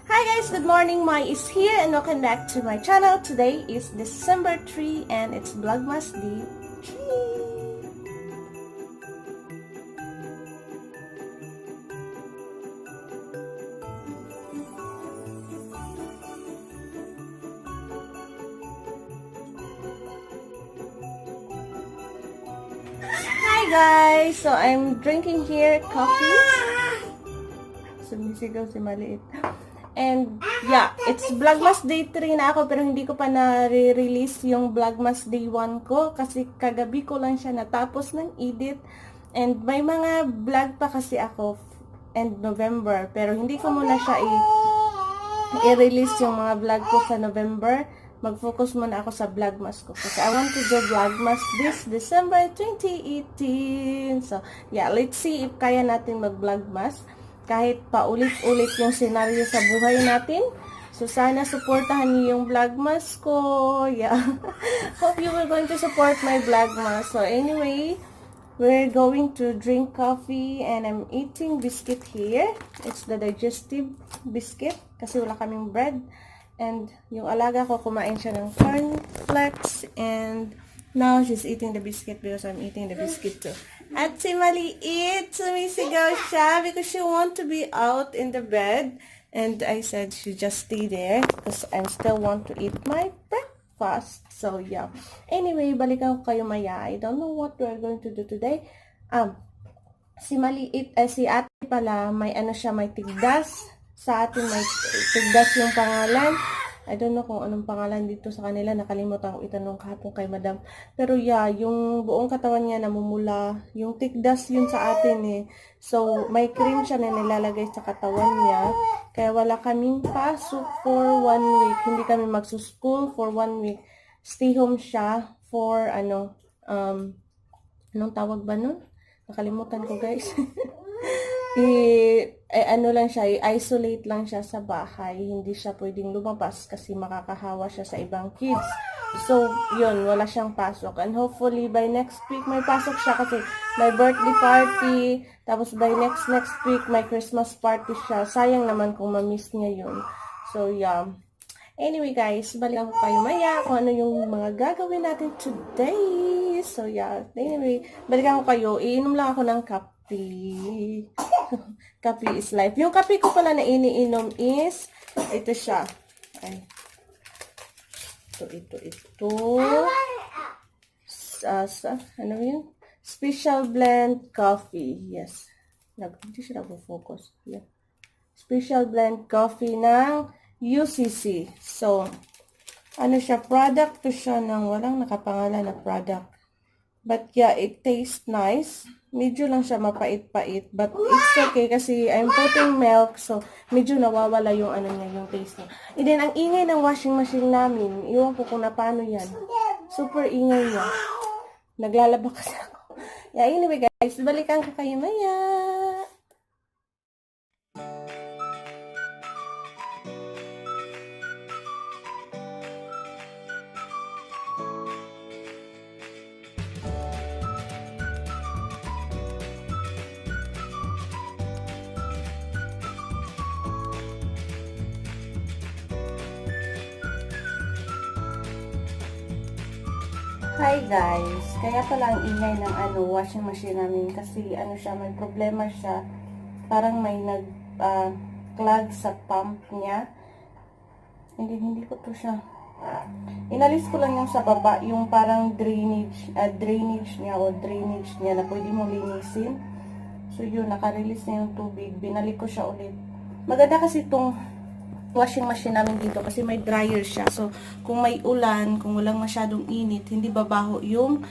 Hi guys, good morning. Mai is here and welcome back to my channel. Today is December 3 and it's Vlogmas Day 3. Hi guys, so I'm drinking here coffee. Sumisigaw si Maliit. And yeah, it's Vlogmas Day 3 na ako pero hindi ko pa na-release yung Vlogmas Day 1 ko kasi kagabi ko lang siya natapos ng edit. And may mga vlog pa kasi ako end November pero hindi ko muna siya i-release yung mga vlog ko sa November. Mag-focus muna ako sa Vlogmas ko kasi I want to do Vlogmas this December 2018. So yeah, let's see if kaya natin mag-Vlogmas kahit paulit-ulit yung senaryo sa buhay natin. So, sana supportahan niyo yung Vlogmas ko. Yeah. Hope you will going to support my Vlogmas. So, anyway, we're going to drink coffee and I'm eating biscuit here. It's the digestive biscuit kasi wala kaming bread. And yung alaga ko, kumain siya ng cornflakes and now she's eating the biscuit because I'm eating the biscuit too. At si Maliit, sumisigaw siya because she want to be out in the bed. And I said she just stay there because I still want to eat my breakfast. So yeah. Anyway, balikan ko kayo maya. I don't know what we're going to do today. Si Maliit, si ate pala, may ano siya, may tigdas. Sa atin may tigdas yung pangalan. I don't know kung anong pangalan dito sa kanila. Nakalimutan ko itanong kahapon kay madam. Pero yeah, yung buong katawan niya namumula. Yung tigdas yun sa atin eh. So, may cream siya na nilalagay sa katawan niya. Kaya wala kaming pasok for 1 week. Hindi kami magsuschool for 1 week. Stay home siya for anong tawag ba nun? Nakalimutan ko guys. Ano lang siya, i-isolate lang siya sa bahay. Hindi siya pwedeng lumabas kasi makakahawa siya sa ibang kids. So, yun, wala siyang pasok. And hopefully, by next week, may pasok siya kasi may birthday party. Tapos, by next week, may Christmas party siya. Sayang naman kung ma-miss niya yun. So, yeah. Anyway, guys, balikan ko kayo maya kung ano yung mga gagawin natin today. So, yeah. Anyway, balikan ko kayo. Iinom lang ako ng kape. Kape is life. Yung kape ko pala na iniinom is ito siya. Ay. Ito. Ano yun? Special blend coffee. Yes. Hindi siya nag-focus. Yeah. Special blend coffee ng UCC. So, ano siya? Product to siya ng walang nakapangalan na product. But yeah, it tastes nice. Medyo lang siya mapait-pait. But it's okay kasi I'm putting milk. So, medyo nawawala yung ano niya, yung taste niya. And then, ang ingay ng washing machine namin. Iwan ko kung na paano yan. Super ingay niya. Naglalaba kasi ako. Yeah, anyway guys, balikan ko kayo maya. Hi guys, kaya pala ang ingay ng washing machine namin kasi siya, may problema siya. Parang may clog sa pump niya. Hindi ko to siya. Inalis ko lang yung sa baba, yung parang drainage niya na pwede mo linisin. So yun, naka-release na yung tubig. Binalik ko siya ulit. Maganda kasi itong washing machine namin dito kasi may dryer siya. So, kung may ulan, kung walang masyadong init, hindi babaho yung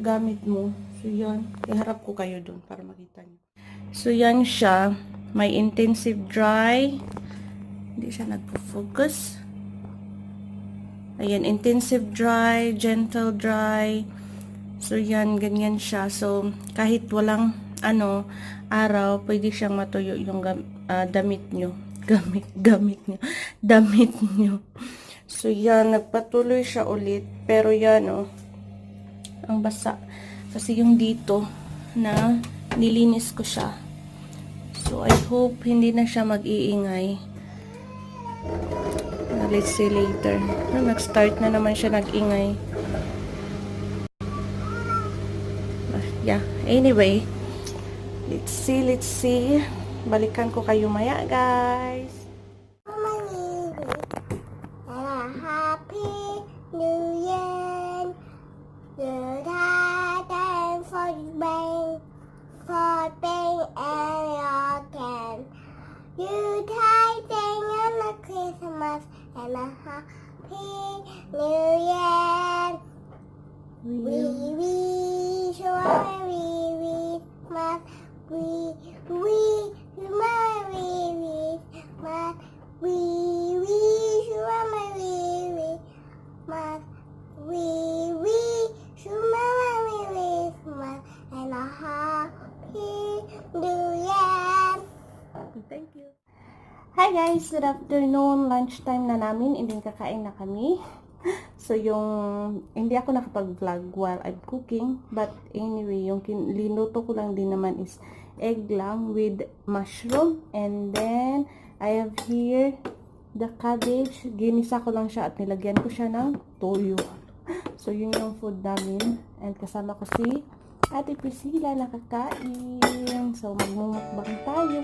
gamit mo. So, yun. Iharap ko kayo dun para makita nyo. So, yan siya. May intensive dry. Hindi siya nagpo-focus. Ayan, intensive dry, gentle dry. So, yan, ganyan siya. So, kahit walang araw, pwede siyang matuyo yung damit nyo. Damit nyo. So, yan, nagpatuloy siya ulit. Pero yan, ang basa. Kasi yung dito, na nilinis ko siya. So, I hope hindi na siya mag-iingay. Let's see later. Nag-start na naman siya nag-ingay. Yeah, anyway. Let's see. Balikan ko kayo maya, guys. Happy New Year. Good time for bang, for bang and your can. You thing on a Christmas and a happy New Year. We wish you a Merry Christmas. We Merry Christmas. We wish you a Merry Christmas. We wish you a Merry Christmas and a happy New Year. Thank you. Hi guys, good afternoon. Lunchtime na namin, and then kakain na kami. So hindi ako nakapag-vlog while I'm cooking, but anyway, yung linuto ko lang din naman is egg lang with mushroom, and then I have here the cabbage. Ginisa ko lang siya at nilagyan ko siya ng toyo. So yun yung food namin, and kasama ko si Ate Priscilla nakakain. So magmumukbang tayo.